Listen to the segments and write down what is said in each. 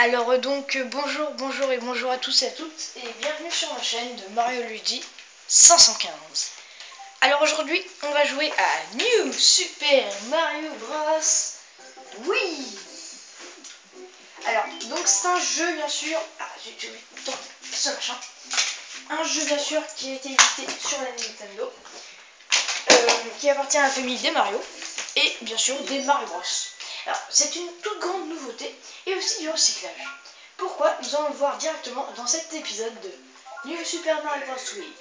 Bonjour et bonjour à tous et à toutes et bienvenue sur ma chaîne de Mario Luigi 515. Alors aujourd'hui on va jouer à New Super Mario Bros. Oui. Alors donc c'est un jeu bien sûr, j'ai oublié ce machin, un jeu bien sûr qui a été édité sur la Nintendo, qui appartient à la famille des Mario et bien sûr des Mario Bros. Alors c'est une toute grande nouveauté et aussi du recyclage. Pourquoi? Nous allons le voir directement dans cet épisode de New Super Mario Bros. Wii.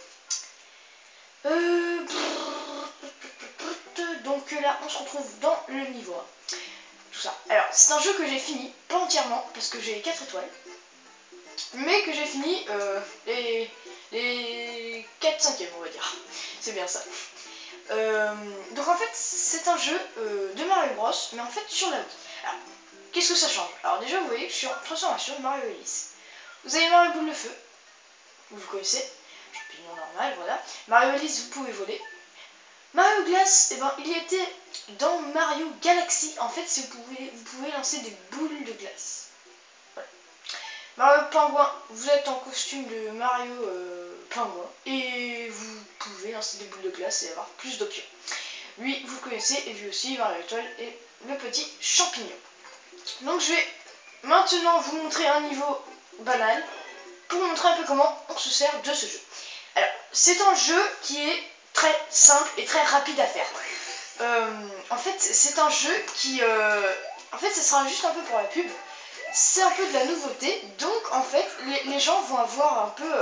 Donc là, on se retrouve dans le niveau 1. Tout ça. Alors, c'est un jeu que j'ai fini, pas entièrement, parce que j'ai 4 étoiles. Mais que j'ai fini les 4/5e, on va dire. C'est bien ça. Donc en fait, c'est un jeu de Mario Bros, mais en fait sur la Wii. Alors, qu'est-ce que ça change? Alors déjà, vous voyez, je suis en transformation de Mario Hélice. Vous avez Mario Boule de Feu, vous connaissez, champignon normal, voilà. Mario Hélice, vous pouvez voler. Mario Glace, il était dans Mario Galaxy. En fait, vous pouvez lancer des boules de glace. Voilà. Mario Pingouin, vous êtes en costume de Mario Pingouin et vous pouvez lancer des boules de glace et avoir plus d'options. Lui, vous connaissez, et lui aussi, Mario Étoile et le petit champignon. Donc je vais maintenant vous montrer un niveau banal pour vous montrer un peu comment on se sert de ce jeu. Alors, c'est un jeu qui est très simple et très rapide à faire. En fait, c'est un jeu qui... en fait, ce sera juste un peu pour la pub. C'est un peu de la nouveauté. Donc, en fait, les gens vont avoir un peu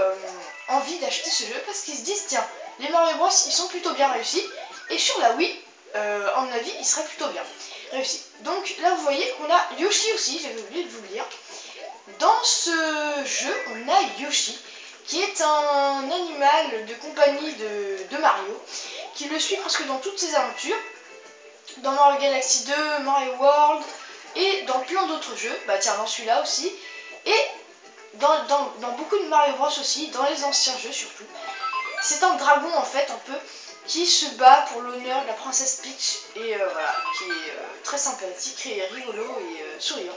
envie d'acheter ce jeu parce qu'ils se disent, tiens, les Mario Bros, ils sont plutôt bien réussis. Et sur la Wii, à mon avis, ils seraient plutôt bien réussis. Donc, là, vous voyez qu'on a Yoshi aussi, j'avais oublié de vous le dire. Dans ce jeu, on a Yoshi, qui est un animal de compagnie de Mario, qui le suit presque dans toutes ses aventures, dans Mario Galaxy 2, Mario World, et dans plein d'autres jeux, tiens, dans celui-là aussi, et dans beaucoup de Mario Bros aussi, dans les anciens jeux surtout. C'est un dragon en fait, un peu, qui se bat pour l'honneur de la princesse Peach, et voilà, qui est très sympathique et rigolo et souriant,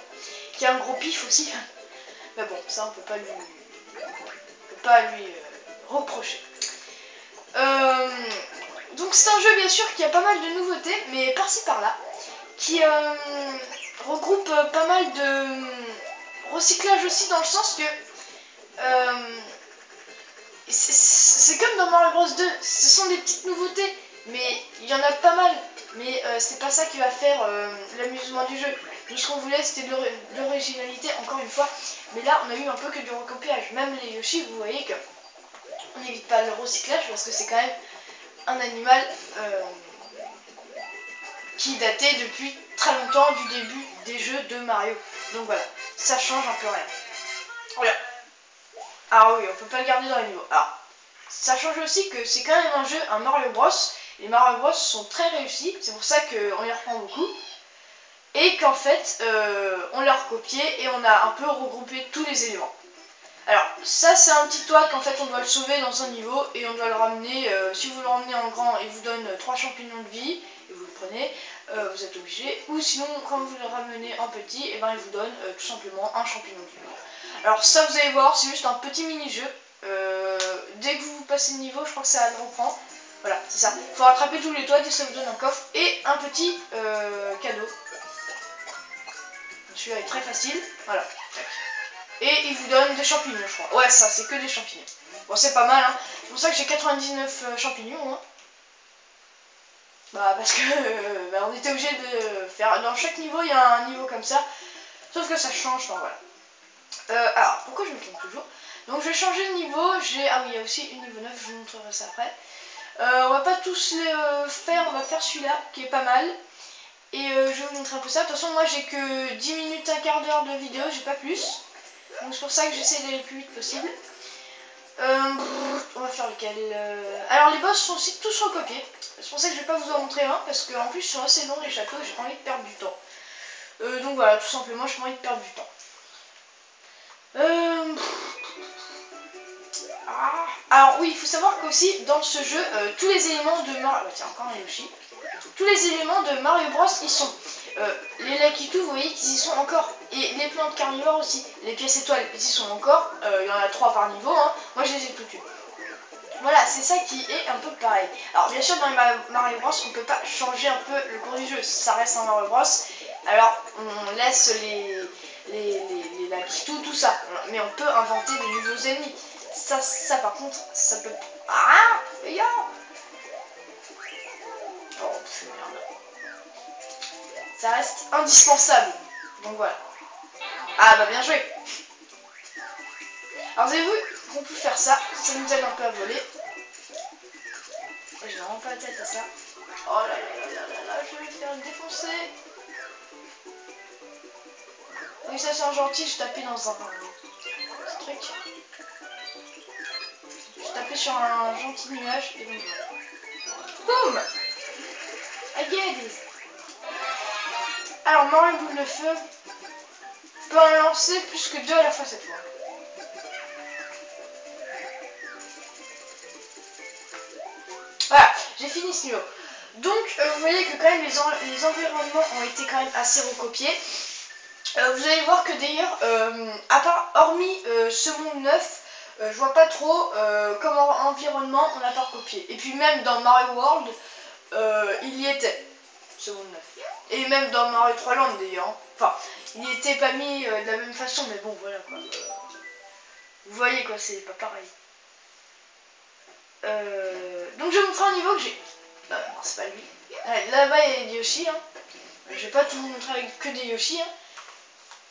qui a un gros pif aussi. Mais bon, ça on peut pas lui reprocher. Donc c'est un jeu bien sûr qui a pas mal de nouveautés, mais par-ci par-là, qui regroupe pas mal de recyclage aussi, dans le sens que c'est comme dans Mario Bros 2, ce sont des petites nouveautés, mais il y en a pas mal, mais c'est pas ça qui va faire l'amusement du jeu. Nous, ce qu'on voulait, c'était de l'originalité, encore une fois, mais là on a eu un peu que du recopiage. Même les Yoshi, vous voyez que on n'évite pas le recyclage parce que c'est quand même un animal qui datait depuis très longtemps, du début des jeux de Mario. Donc voilà, ça change un peu rien. Voilà. Ah oui, on peut pas le garder dans les niveaux. Alors, ça change aussi que c'est quand même un jeu, un Mario Bros. Les Mario Bros sont très réussis, c'est pour ça qu'on les reprend beaucoup. Et qu'en fait, on l'a recopié et on a un peu regroupé tous les éléments. Alors, ça c'est un petit toit qu'en fait on doit le sauver dans un niveau et on doit le ramener. Si vous le ramenez en grand, il vous donne 3 champignons de vie et vous le prenez, vous êtes obligé. Ou sinon, quand vous le ramenez en petit, il vous donne tout simplement un champignon de vie. Alors ça, vous allez voir, c'est juste un petit mini-jeu. Dès que vous passez le niveau, je crois que ça le reprend. Voilà, c'est ça. Il faut rattraper tous les toits et ça vous donne un coffre et un petit cadeau. Celui-là est très facile. Voilà. Et il vous donne des champignons, je crois. Ouais, ça, c'est que des champignons. Bon, c'est pas mal, hein. C'est pour ça que j'ai 99 champignons, hein. Parce que on était obligé de faire... Dans chaque niveau, il y a un niveau comme ça. Sauf que ça change, enfin voilà. Alors, pourquoi je me trompe toujours? Donc, je vais changer de niveau. Ah oui, il y a aussi une niveau 9, je vous montrerai ça après. On va pas tous les faire, on va faire celui-là, qui est pas mal. Et je vais vous montrer un peu ça. De toute façon, moi, j'ai que 10 minutes, un quart d'heure de vidéo, j'ai pas plus. Donc c'est pour ça que j'essaie d'aller le plus vite possible. On va faire lequel Alors les boss sont aussi tous recopiés. C'est pour ça que je vais pas vous en montrer un, parce qu'en plus ils sont assez longs les châteaux, j'ai pas envie de perdre du temps. Donc voilà, tout simplement, j'ai pas envie de perdre du temps. Alors oui, il faut savoir qu'aussi dans ce jeu, tous les éléments de Mario... tiens, encore un Yoshi. Tous les éléments de Mario Bros, ils sont. Les Lakitu, vous voyez qu'ils y sont encore. Et les plantes carnivores aussi. Les pièces étoiles, ils y sont encore. Il y en a 3 par niveau. Hein. Moi, je les ai toutes eues. Voilà, c'est ça qui est un peu pareil. Alors, bien sûr, dans les Mario Bros, on peut pas changer un peu le cours du jeu. Ça reste un Mario Bros. Alors, on laisse les Lakitu, tout ça. Mais on peut inventer de nouveaux ennemis. Ça par contre, ça peut... Ah, yo. Oh, c'est merde. Ça reste indispensable. Donc voilà. Ah bah bien joué. Alors vous avez vu qu'on peut faire ça. Ça nous aide un peu à voler. J'ai vraiment pas la tête à ça. Oh là là là là là, je vais me faire défoncer. Oui, ça c'est un gentil, je tapais dans un truc. Je tapais sur un gentil nuage et donc voilà. Boum. I get it. Alors, Mario boule de feu peut en lancer plus que 2 à la fois cette fois. Voilà, j'ai fini ce niveau. Donc, vous voyez que quand même les environnements ont été quand même assez recopiés. Vous allez voir que d'ailleurs, hormis ce monde 9, je vois pas trop comme environnement on n'a pas recopié. Et puis même dans Mario World, il y était, ce monde 9. Et même dans Mario 3 Land d'ailleurs. Hein. Enfin, il n'y était pas mis de la même façon, mais bon, voilà quoi. Vous voyez quoi, c'est pas pareil. Donc je vais vous montrer un niveau que j'ai. Non, c'est pas lui. Là-bas il y a des Yoshi. Hein. Je vais pas tout vous montrer avec que des Yoshi. Hein.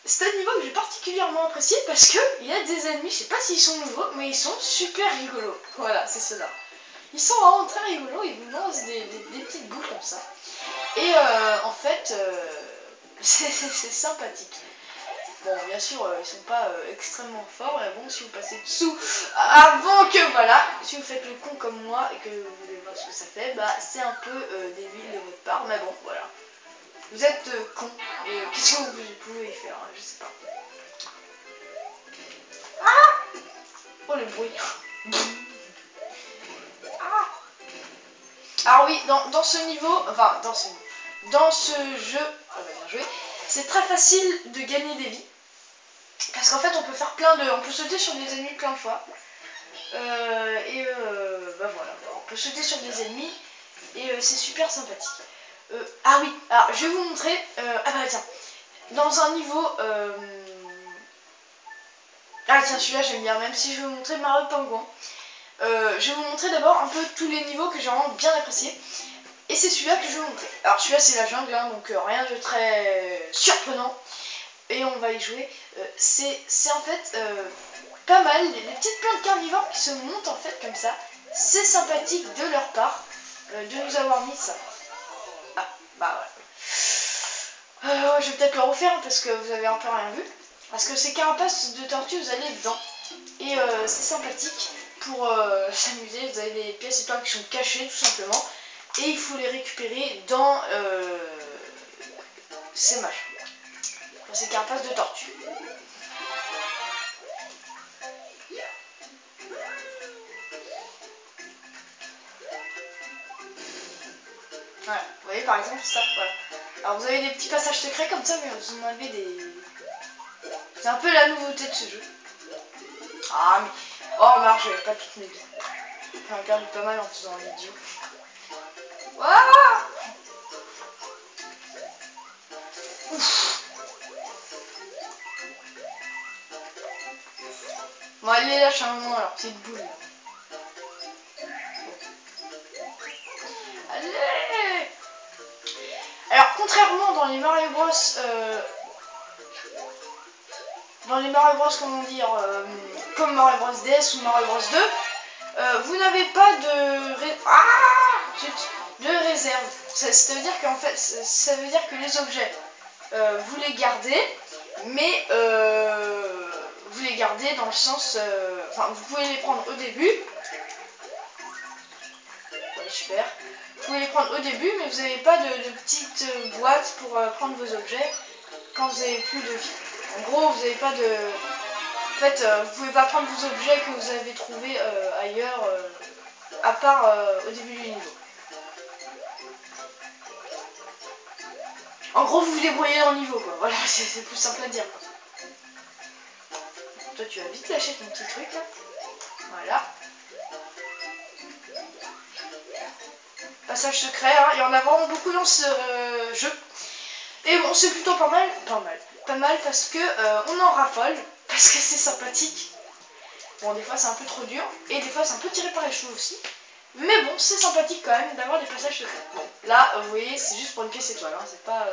C'est un niveau que j'ai particulièrement apprécié parce que il y a des ennemis, je sais pas s'ils sont nouveaux, mais ils sont super rigolos. Voilà, c'est ceux-là. Ils sont vraiment très rigolos, ils vous lancent des petites boules comme ça. Et en fait, c'est sympathique. Bon, bien sûr, ils sont pas extrêmement forts, mais bon, si vous passez dessous avant que, voilà, si vous faites le con comme moi et que vous voulez voir ce que ça fait, bah c'est un peu débile de votre part, mais bon, voilà. Vous êtes con, et qu'est-ce que vous pouvez y faire, hein, je sais pas. Ah, oh le bruit. Ah. Alors oui, dans ce niveau, enfin, dans ce jeu, ah bah bien joué, c'est très facile de gagner des vies. Parce qu'en fait, on peut faire on peut sauter sur des ennemis plein de fois. Bah voilà, on peut sauter sur des ennemis et c'est super sympathique. Ah oui, alors je vais vous montrer. Ah bah tiens, dans un niveau. Ah tiens, celui-là j'aime bien, même si je vais vous montrer Mario Pingouin. Je vais vous montrer d'abord un peu tous les niveaux que j'ai vraiment bien appréciés. Et c'est celui-là que je vais vous montrer. Alors celui-là c'est la jungle, hein, donc rien de très surprenant. Et on va y jouer. C'est en fait pas mal, les petites plantes carnivores qui se montent en fait comme ça. C'est sympathique de leur part de nous avoir mis ça. Ah, bah ouais. Je vais peut-être le refaire parce que vous avez un peu rien vu. Parce que ces carapaces de tortue, vous allez dedans. Et c'est sympathique pour s'amuser. Vous avez des pièces étoiles qui sont cachées tout simplement. Et il faut les récupérer dans ces mâches. Dans ces carapaces de tortue. Voilà, vous voyez par exemple ça, voilà. Alors vous avez des petits passages secrets comme ça, mais vous en avez des... C'est un peu la nouveauté de ce jeu. Ah mais... Oh remarque, j'avais pas toutes mes vies. J'en ai perdu pas mal en faisant un idiot. Waouh. Ouf. Bon allez lâche un moment alors, petite boule. Allez. Alors contrairement dans les Mario Bros, comment dire, comme Mario Bros DS ou Mario Bros 2, vous n'avez pas de réserve. Ça veut dire qu'en fait, ça veut dire que les objets, vous les gardez, mais vous les gardez dans le sens, enfin, vous pouvez les prendre au début. Ouais, super. Vous pouvez les prendre au début, mais vous n'avez pas de petite boîte pour prendre vos objets quand vous n'avez plus de vie. En gros, vous n'avez pas de... En fait, vous pouvez pas prendre vos objets que vous avez trouvés ailleurs, à part au début du niveau. En gros, vous vous débrouillez dans le niveau, quoi. Voilà, c'est plus simple à dire, quoi. Toi, tu vas vite lâcher ton petit truc, là. Voilà. Passage secret, hein. Il y en a vraiment beaucoup dans ce jeu. Et bon, c'est plutôt pas mal. Pas mal parce que on en raffole. Parce que c'est sympathique. Bon, des fois, c'est un peu trop dur. Et des fois, c'est un peu tiré par les cheveux aussi. Mais bon, c'est sympathique quand même d'avoir des passages secrets. Bon, là, vous voyez, c'est juste pour une pièce étoile, hein, c'est pas...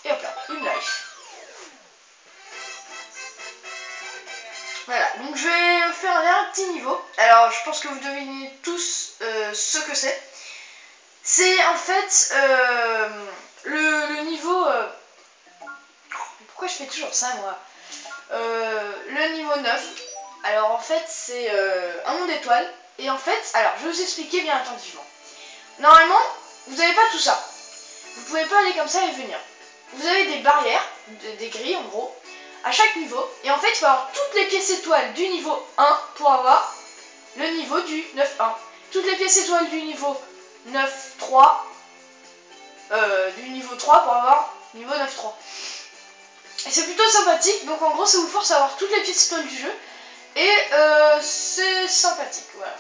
Et hop là, une life. Voilà, donc je vais faire un petit niveau. Alors, je pense que vous devinez tous ce que c'est. C'est en fait le niveau... Pourquoi je fais toujours ça, moi? Le niveau 9. Alors, en fait, c'est un monde d'étoiles. Et en fait, alors, je vais vous expliquer bien attentivement. Normalement, vous n'avez pas tout ça. Vous pouvez pas aller comme ça et venir. Vous avez des barrières, des grilles en gros, à chaque niveau. Et en fait, il faut avoir toutes les pièces étoiles du niveau 1 pour avoir le niveau du 9-1. Toutes les pièces étoiles du niveau 9-3, du niveau 3 pour avoir niveau 9-3. Et c'est plutôt sympathique, donc en gros, ça vous force à avoir toutes les pièces étoiles du jeu. Et c'est sympathique, voilà.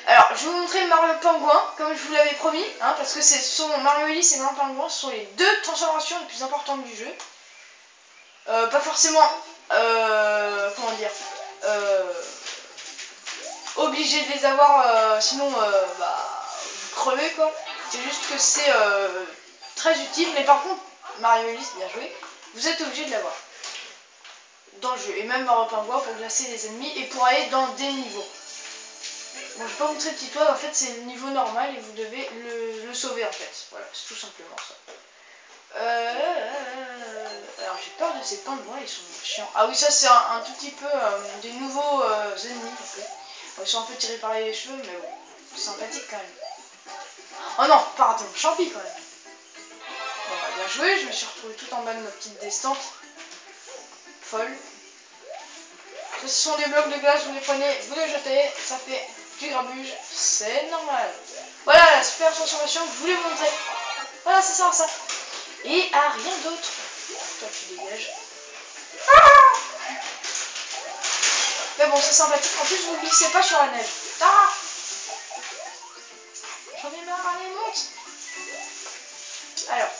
Alors, je vais vous montrer Mario Pingouin, comme je vous l'avais promis, hein, parce que Mario Ulysse et Mario Pingouin sont les deux transformations les plus importantes du jeu. Pas forcément, comment dire, obligé de les avoir, sinon, bah, vous crevez, quoi. C'est juste que c'est très utile, mais par contre, Mario Ulysse, bien joué, vous êtes obligé de l'avoir dans le jeu. Et même Mario Pingouin pour glacer les ennemis et pour aller dans des niveaux. Bon, je vais pas vous montrer le petit toit, en fait c'est le niveau normal et vous devez le sauver en fait. Voilà, c'est tout simplement ça. Alors j'ai peur de ces pingouins, ils sont chiants. Ah oui, ça c'est un tout petit peu des nouveaux ennemis en fait. Bon, ils sont un peu tirés par les cheveux, mais bon, c'est sympathique quand même. Oh non, pardon, champi quand même. Bon, bah, bien joué, je me suis retrouvée tout en bas de ma petite descente. Folle. Ce sont des blocs de glace, vous les prenez, vous les jetez, ça fait du grabuge, c'est normal. Voilà la super transformation que je voulais vous montrer. Voilà, c'est ça, ça. Et à rien d'autre. Toi, tu dégages. Mais bon, c'est sympathique. En plus, vous ne glissez pas sur la neige. Ah, j'en ai marre, allez, monte. Alors.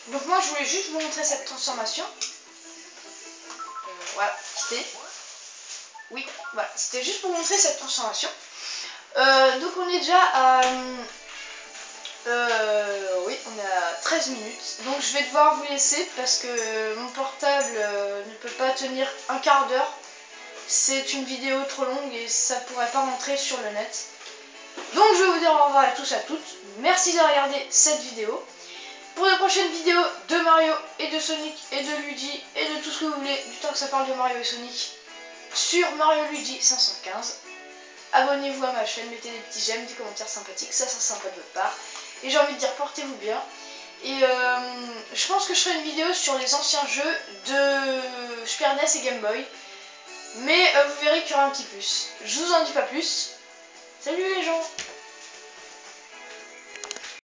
Donc moi, je voulais juste vous montrer cette transformation. Voilà, c'était... Oui, voilà, c'était juste pour montrer cette transformation. Donc on est déjà à... oui, on est à 13 minutes. Donc je vais devoir vous laisser parce que mon portable ne peut pas tenir un quart d'heure. C'est une vidéo trop longue et ça pourrait pas rentrer sur le net. Donc je vais vous dire au revoir à tous et à toutes. Merci de regarder cette vidéo. Pour de prochaines vidéos de Mario et de Sonic et de Luigi et de tout ce que vous voulez, du temps que ça parle de Mario et Sonic, sur Mario Luigi 515. Abonnez-vous à ma chaîne, mettez des petits j'aime, des commentaires sympathiques, ça c'est sympa de votre part. Et j'ai envie de dire portez-vous bien. Et je pense que je ferai une vidéo sur les anciens jeux de Super NES et Game Boy. Mais vous verrez qu'il y aura un petit plus. Je vous en dis pas plus. Salut les gens!